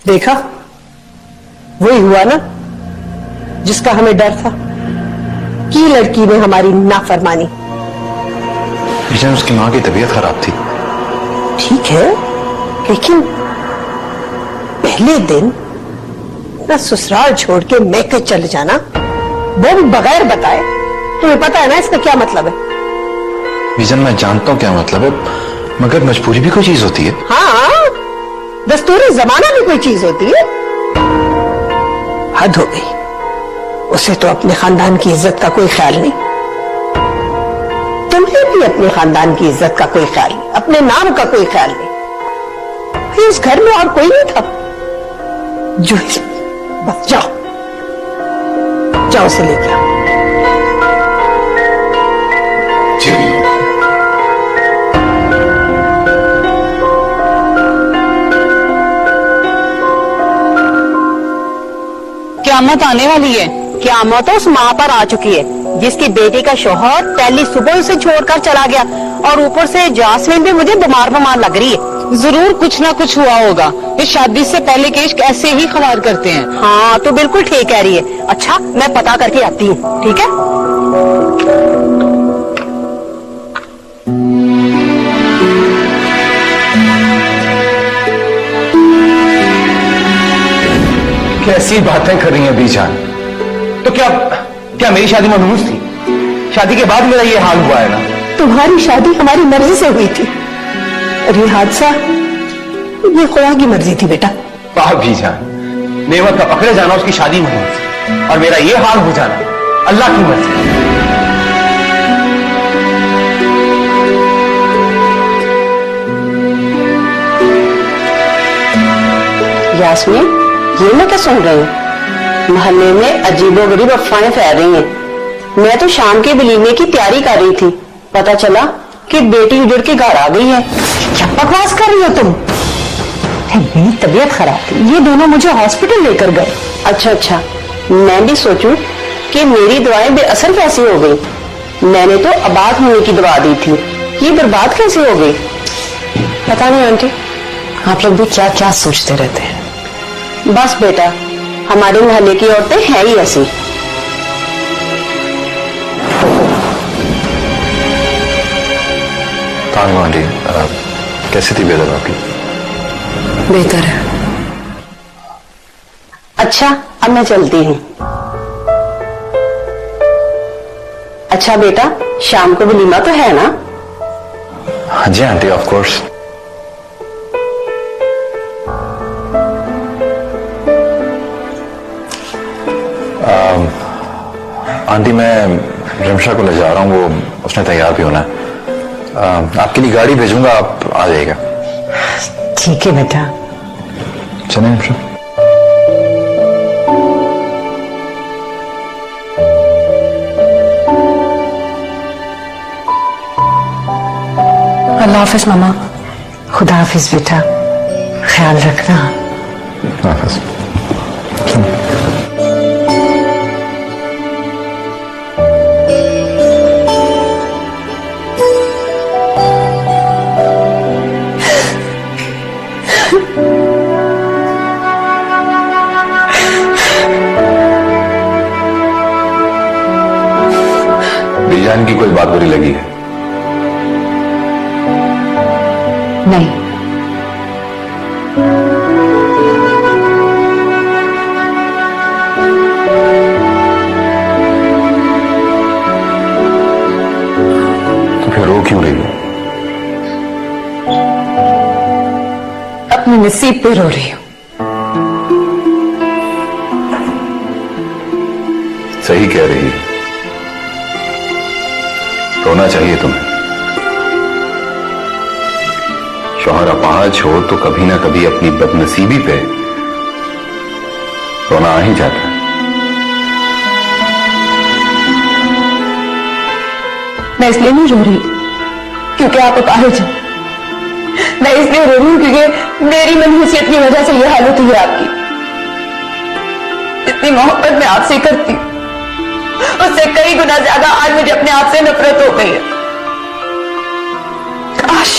देखा, वही हुआ ना जिसका हमें डर था कि लड़की ने हमारी नाफरमानी। बीजान, उसकी माँ की तबीयत खराब थी। ठीक है, लेकिन पहले दिन ना ससुराल छोड़ के मैके चले जाना, वो भी बगैर बताए। तुम्हें पता है ना इसका क्या मतलब है? बीजान, मैं जानता हूँ क्या मतलब है, मगर मजबूरी भी कोई चीज होती है। हाँ, दस्तूरी जमाना भी कोई चीज होती है। हद हो गई, उसे तो अपने खानदान की इज्जत का कोई ख्याल नहीं। तुम्हें भी अपने खानदान की इज्जत का कोई ख्याल नहीं, अपने नाम का कोई ख्याल नहीं। भाई उस घर में और कोई नहीं था जो बस जाओ जाओ उसे लेके आओ। क़यामत आने वाली है। क़यामत तो उस माँ पर आ चुकी है जिसकी बेटी का शौहर पहली सुबह उसे छोड़कर चला गया, और ऊपर से जासमीन भी मुझे बीमार लग रही है। जरूर कुछ ना कुछ हुआ होगा। ये शादी से पहले के इश्क ऐसे ही ख़वार करते हैं। हाँ, तो बिल्कुल ठीक कह रही है। अच्छा, मैं पता करके आती हूँ, ठीक है? कैसी बातें कर रही हैं बीजान? तो क्या मेरी शादी मनहूस थी? शादी के बाद मेरा ये हाल हुआ है ना? तुम्हारी शादी हमारी मर्जी से हुई थी और ये हादसा ये खुदा की मर्जी थी बेटा। वाह बीजान, नेमत का पकड़े जाना उसकी शादी मनहूस, और मेरा ये हाल हो जाना अल्लाह की मर्जी। यास्मीन, ये मैं क्या सुन रही हूँ? मोहल्ले में अजीबोगरीब अफवाहें फैल रही हैं। मैं तो शाम के वलीमे की तैयारी कर रही थी, पता चला कि बेटी उजड़ के घर आ गई है। क्या बकवास कर रही हो तुम? मेरी तबीयत खराब थी, ये दोनों मुझे हॉस्पिटल लेकर गए। अच्छा, मैं भी सोचूं कि मेरी दवाएं बेअसर कैसी हो गई। मैंने तो आबाद होने की दवा दी थी, ये बर्बाद कैसे हो गई? पता नहीं आंटी, आप लोग भी क्या क्या सोचते रहते हैं। बस बेटा, हमारे मोहल्ले की औरतें हैं ही ऐसी। आंटी, कैसी थी बेहतर आपकी? बेहतर है। अच्छा, अब मैं चलती हूँ। अच्छा बेटा, शाम को वलीमा तो है ना? हाँ जी आंटी, ऑफ कोर्स। आंटी, मैं रिमशा को ले जा रहा हूँ, वो उसने तैयार भी होना है। आपके लिए गाड़ी भेजूंगा, आप आ जाइएगा। ठीक है बेटा। चलें रिमशा। अल्लाह हाफिज मामा। खुदा हाफिज बेटा, ख्याल रखना। हाफिज। बीजान की कोई बात बुरी लगी है? नहीं। तो फिर रो क्यों रही हो? अपने नसीब पे रो रही हूँ। सही कह रही है, रोना चाहिए तुम्हें। शौहर अपाहज हो तो कभी ना कभी अपनी बदनसीबी पे रोना आ ही जाता है। मैं इसलिए नहीं रो रही क्योंकि आप अपाहिज हैं। मैं इसलिए रो रही हूँ क्योंकि मेरी मनहूसियत की वजह से यह हालत हुई है आपकी। इतनी मोहब्बत मैं आपसे करती हूँ, उससे कई गुना ज्यादा आज मुझे अपने आप से नफरत हो गई है। काश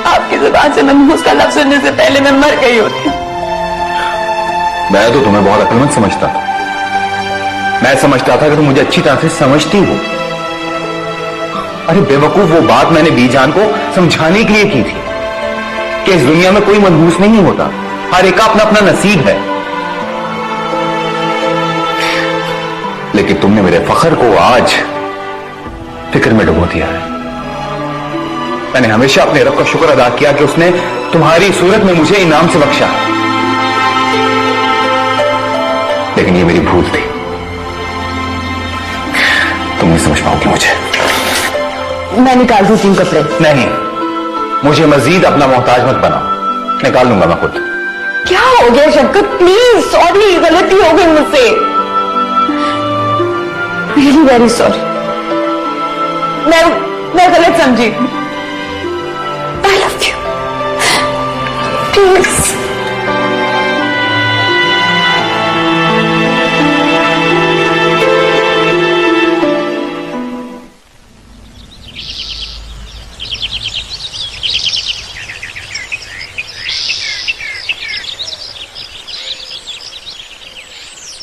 आपकी जुबान से मनहूस का लफ्ज सुनने से पहले मैं मर गई होती। मैं तो तुम्हें बहुत अक्लमंद समझता था। मैं समझता था कि तुम मुझे अच्छी तरह से समझती हो। अरे बेवकूफ, वो बात मैंने बीजान को समझाने के लिए की थी कि इस दुनिया में कोई मनहूस नहीं होता, हर एक का अपना अपना नसीब है। लेकिन तुमने मेरे फख्र को आज फिक्र में डुबो दिया है। मैंने हमेशा अपने रब का शुक्र अदा किया कि उसने तुम्हारी सूरत में मुझे इनाम से बख्शा, लेकिन ये मेरी भूल थी। तुम नहीं समझ पाओगी मुझे। मैं निकाल दूंगी कपड़े। नहीं, मुझे मजीद अपना मोहताज मत बनाओ, निकाल लूंगा मैं खुद। क्या हो गया शफकत, प्लीज सॉरी, गलती हो गई मुझसे, रियली वेरी सॉरी। मैं गलत समझी। I love you, please.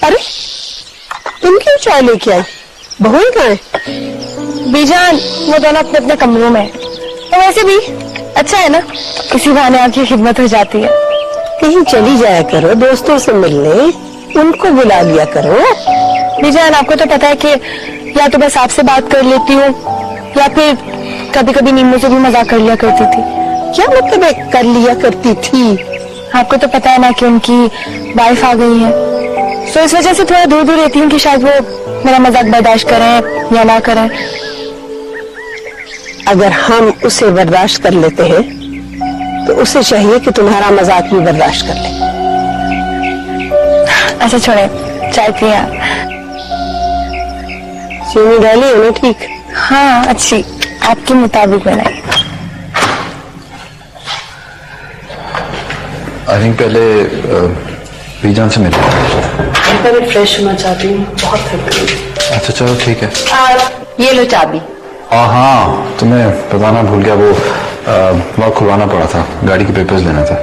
अरे तुम क्यों चाय लेके आई? बहू कहाँ है? बीजान वो दोनों अपने अपने कमरों में हैं। तो वैसे भी अच्छा है ना, इसी बहाने आपकी खिदमत हो जाती है। कहीं चली जाया करो दोस्तों से मिलने, उनको बुला लिया करो। बीजान आपको तो पता है कि या तो बस आपसे बात कर लेती हूँ या फिर कभी कभी नीमू से भी मजाक कर लिया करती थी। क्या मतलब है कर लिया करती थी? आपको तो पता है ना कि उनकी वाइफ आ गई है, तो इस वजह से थोड़ा दूर दूर रहती हूँ कि शायद वो मेरा मजाक बर्दाश्त करें या ना करें। अगर हम उसे बर्दाश्त कर लेते हैं तो उसे चाहिए कि तुम्हारा मजाक भी बर्दाश्त कर ले। अच्छा छोड़े, चाय पिए आप। चीनी डाली है ना? ठीक। हाँ अच्छी, आपके मुताबिक बनाई। आई थिंक पहले बीजान से मिले। मैं फ्रेश होना चाहती हूँ, बहुत थक गई। अच्छा चलो ठीक है। ये लो चाबी। हाँ, तुम्हें बताना भूल गया, वो वहाँ खुलवाना पड़ा था, गाड़ी के पेपर्स लेना था।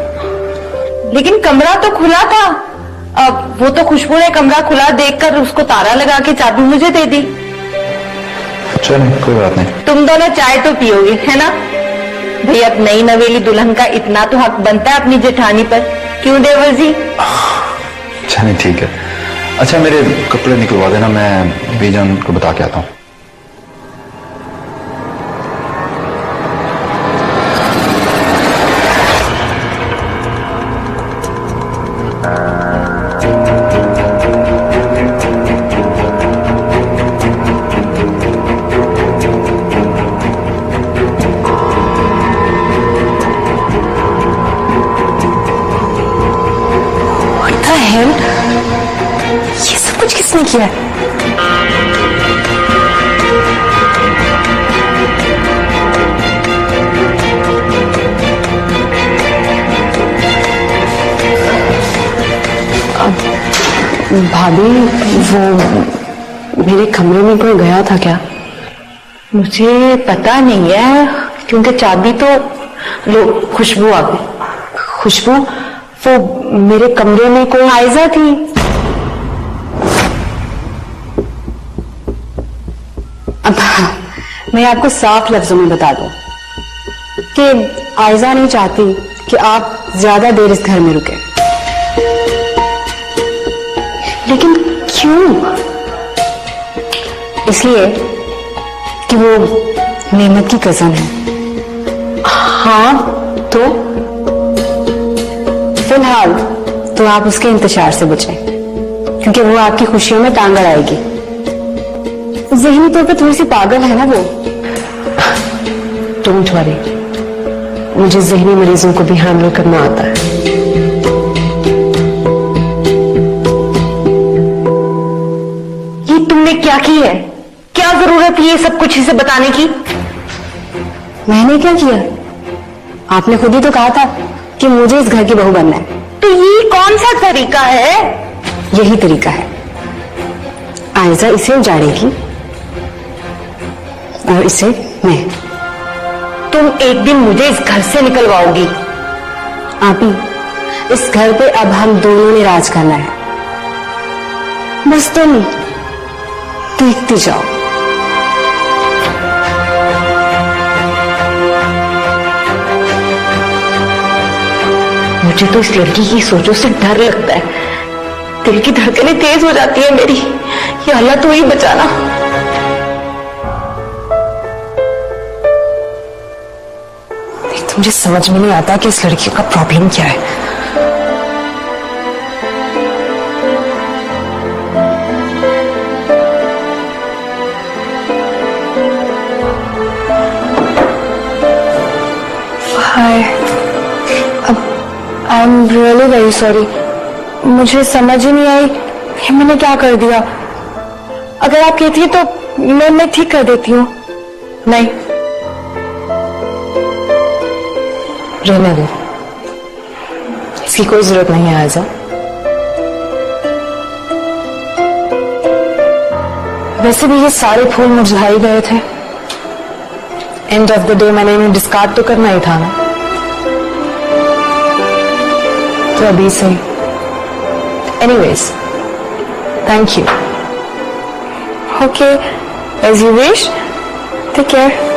लेकिन कमरा तो खुला था। अब वो तो खुशबू ने कमरा खुला देखकर उसको ताला लगा के चाबी मुझे दे दी। अच्छा नहीं, कोई बात नहीं। तुम दोनों चाय तो पियोगे है ना? भाई अब नई नवेली दुल्हन का इतना तो हक बनता है अपनी जेठानी पर, क्यों देवर जी? अच्छा नहीं, ठीक है। अच्छा मेरे कपड़े निकलवा देना, मैं बीजान को बता के आता हूँ। ये सब कुछ किसने किया है? भाभी वो मेरे कमरे में कोई गया था क्या? मुझे पता नहीं है, क्योंकि चाबी तो लो खुशबू आ गई। खुशबू, वो मेरे कमरे में कोई आयजा थी। अब मैं आपको साफ लफ्जों में बता दूं कि आयजा नहीं चाहती कि आप ज्यादा देर इस घर में रुके। लेकिन क्यों? इसलिए कि वो नेमत की कजन है। हाँ तो फिलहाल तो आप उसके इंतजार से बचें, क्योंकि वो आपकी खुशियों में टांग अड़ाएगी। ज़हनी तौर पर थोड़ी सी पागल है ना वो। डोंट वरी, मुझे ज़हनी मरीजों को भी हैंडल करना आता है। ये तुमने क्या की है? क्या जरूरत है ये सब कुछ इसे बताने की? मैंने क्या किया? आपने खुद ही तो कहा था कि मुझे इस घर की बहू बनना है। तो ये कौन सा तरीका है? यही तरीका है। आयजा इसे उजाड़ेगी और इसे मैं। तुम एक दिन मुझे इस घर से निकलवाओगी। आप ही, इस घर पे अब हम दोनों ने राज करना है। बस तुम देखते जाओ। मुझे तो इस लड़की की सोचों से डर लगता है, दिल की धड़कनें तेज हो जाती है मेरी। या अल्लाह तू ही बचाना। मुझे समझ में नहीं आता कि इस लड़की का प्रॉब्लम क्या है। Hi, I am really very sorry. मुझे समझ ही नहीं आई कि मैंने क्या कर दिया। अगर आप कहती है तो मैं ठीक कर देती हूँ। नहीं, रहने दो, इसकी कोई जरूरत नहीं है आयजा। वैसे भी ये सारे फूल मुरझाए गए थे। एंड ऑफ द डे मैंने इन्हें डिस्कार्ड तो करना ही था ना, तो अभी से। Anyways, thank you. Okay, as you wish. Take care.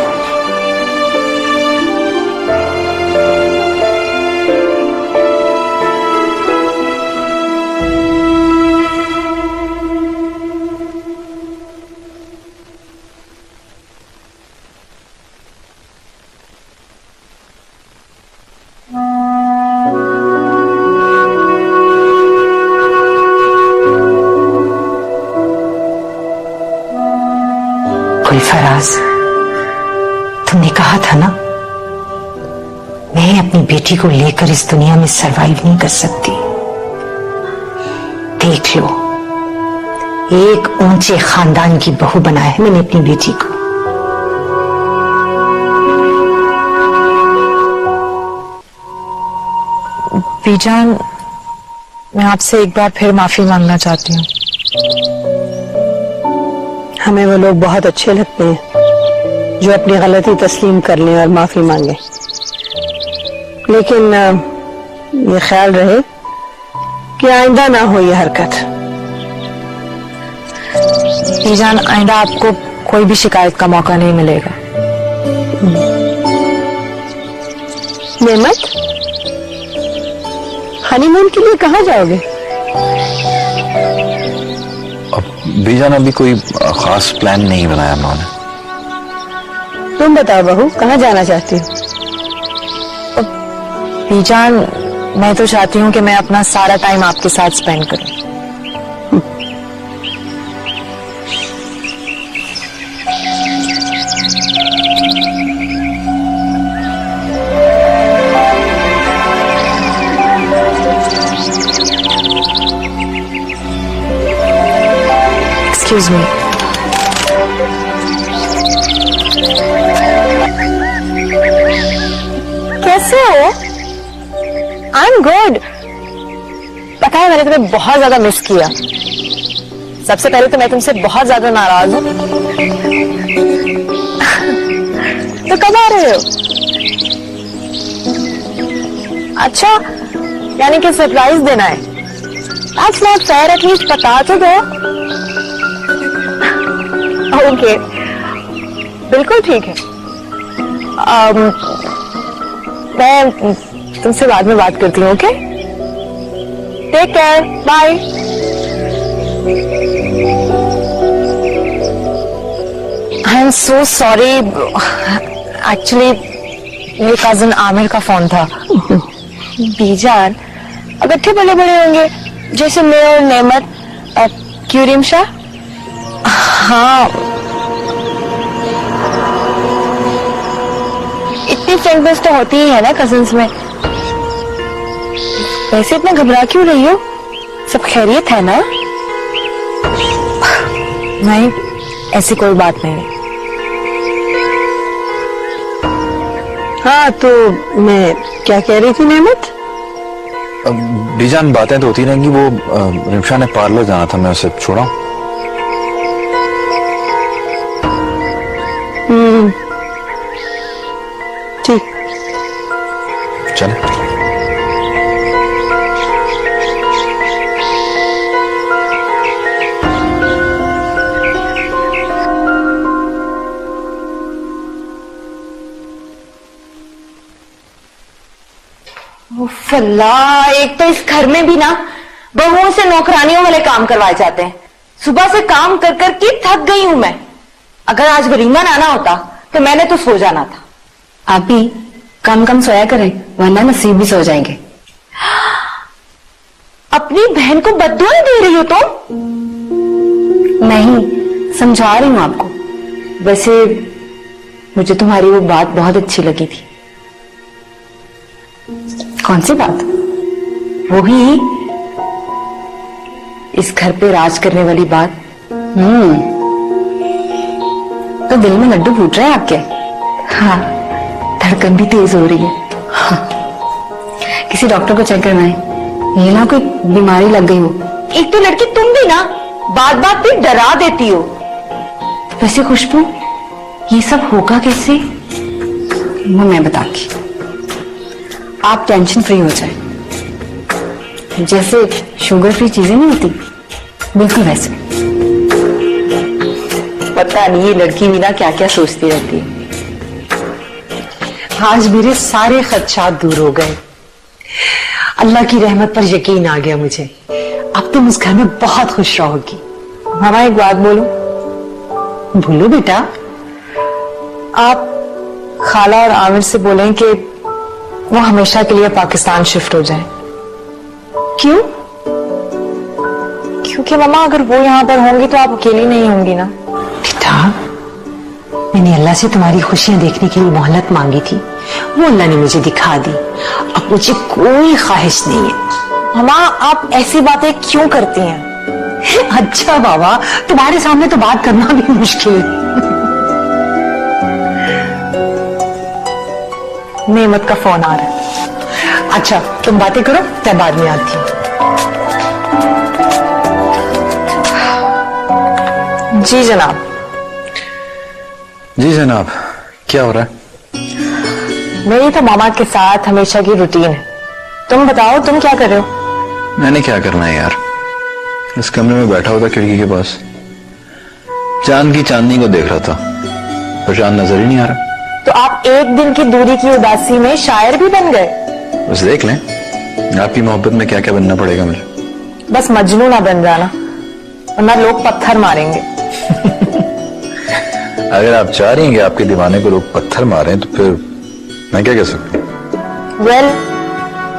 Faraz, तुमने कहा था ना, मैं अपनी बेटी को लेकर इस दुनिया में सरवाइव नहीं कर सकती। देख लो, एक ऊंचे खानदान की बहू बनाया है मैंने अपनी बेटी को। बीजान, मैं आपसे एक बार फिर माफी मांगना चाहती हूँ। हमें वो लोग बहुत अच्छे लगते हैं जो अपनी गलती तस्लीम कर लें और माफी मांगे, लेकिन ये ख्याल रहे कि आइंदा ना हो ये हरकत। बीजान, आइंदा आपको कोई भी शिकायत का मौका नहीं मिलेगा। नेमत, हनीमून के लिए कहाँ जाओगे? बीजान, अभी कोई खास प्लान नहीं बनाया हम लोगों ने। तुम बताओ बहू, कहाँ जाना चाहती हो? बीजान, मैं तो चाहती हूँ कि मैं अपना सारा टाइम आपके साथ स्पेंड करूँ। Excuse me. कैसे हो? I'm good. पता है, मैंने तुम्हें बहुत ज्यादा मिस किया। सबसे पहले तो मैं तुमसे बहुत ज्यादा नाराज हूँ। तो कब आ रहे हो? अच्छा, यानी कि सरप्राइज देना है। That's not fair, at least बता तो दो। ओके, बिल्कुल ठीक है। मैं तुमसे बाद में बात करती हूँ। Okay, take care, bye. I am so sorry, actually मेरे कजिन आमिर का फोन था। बीजान, अब इतने बड़े बड़े होंगे जैसे मैं और नेमत। क्यों रिमशा? हाँ, इतनी फ्रेंकनेस तो होती ही है ना कजिन्स में। वैसे इतना घबरा क्यों रही हो? सब खैरियत है ना? नहीं, ऐसी कोई बात नहीं है। हाँ, तो मैं क्या कह रही थी नेमत? बीजान, बातें तो होती रहेंगी। वो रिमशा ने पार्लर जाना था, मैं उसे छोड़ा। ठीक, चले। अल्लाह, एक तो इस घर में भी ना बहुओं से नौकरानियों वाले काम करवाए जाते हैं। सुबह से काम कर कर के थक गई हूं मैं। अगर आज वलीमा आना होता तो मैंने तो सो जाना था। आप भी कम कम सोया करें, वरना नसीब भी सो जाएंगे। अपनी बहन को बद्दुआएं दे रही हो तुम? नहीं, समझा रही हूं आपको। वैसे मुझे तुम्हारी वो बात बहुत अच्छी लगी थी। कौन सी बात? वही इस घर पे राज करने वाली बात। तो दिल में लड्डू फूट रहे हैं आपके? हाँ, धड़कन भी तेज हो रही है। हाँ। किसी डॉक्टर को चेक करवाएं, ये ना कोई बीमारी लग गई हो। एक तो लड़की तुम भी ना बात बात पे डरा देती हो। वैसे खुशबू, ये सब होगा कैसे? वो मैं बताती। आप टेंशन फ्री हो जाए, जैसे शुगर फ्री चीजें नहीं होती, बिल्कुल वैसे। पता नहीं ये लड़की भी ना क्या क्या सोचती रहती है। आज मेरे सारे खदशात दूर हो गए। अल्लाह की रहमत पर यकीन आ गया मुझे। अब तुम उस घर में बहुत खुश रहोगी। मामा एक बात बोलो। बोलो बेटा। आप खाला और आमिर से बोलें कि वो हमेशा के लिए पाकिस्तान शिफ्ट हो जाए। क्यों? क्योंकि मामा अगर वो यहाँ पर होंगी तो आप अकेली नहीं होंगी ना। बेटा, मैंने अल्लाह से तुम्हारी खुशियां देखने के लिए मोहलत मांगी थी, वो अल्लाह ने मुझे दिखा दी। अब मुझे कोई ख्वाहिश नहीं है। मामा आप ऐसी बातें क्यों करती हैं? अच्छा बाबा, तुम्हारे सामने तो बात करना भी मुश्किल है। नेमत का फोन आ रहा है। अच्छा तुम बातें करो, मैं बाद में आती हूँ। जी जनाब। जी जनाब, क्या हो रहा है? मेरी तो मामा के साथ हमेशा की रूटीन है। तुम बताओ तुम क्या कर रहे हो? मैंने क्या करना है यार, इस कमरे में बैठा होता खिड़की के पास, चांद की चांदनी को देख रहा था, पर चांद नजर ही नहीं आ रहा। तो आप एक दिन की दूरी की उदासी में शायर भी बन गए। बस देख लें आपकी मोहब्बत में क्या क्या बनना पड़ेगा मुझे। बस मजनू ना बन जाना, वरना लोग पत्थर मारेंगे। अगर आप चाह रही हैं कि आपके दीवाने को लोग पत्थर मारें तो फिर मैं क्या कह सकता हूँ? वेल,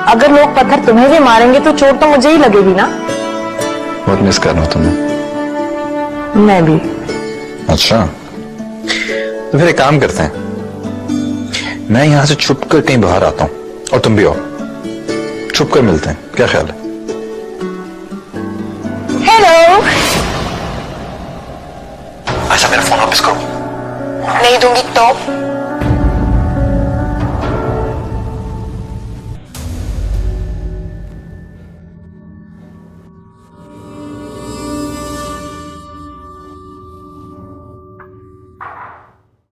अगर लोग पत्थर तुम्हें भी मारेंगे तो चोट तो मुझे ही लगेगी ना। बहुत मिस कर रहा हूं तुम्हें। मैं भी। अच्छा, तो फिर एक काम करते हैं, मैं यहां से छुप कर कहीं बाहर आता हूं और तुम भी आओ, छुप कर मिलते हैं, क्या ख्याल है? हेलो। अच्छा मेरा फोन वापस करो। नहीं दूंगी तो?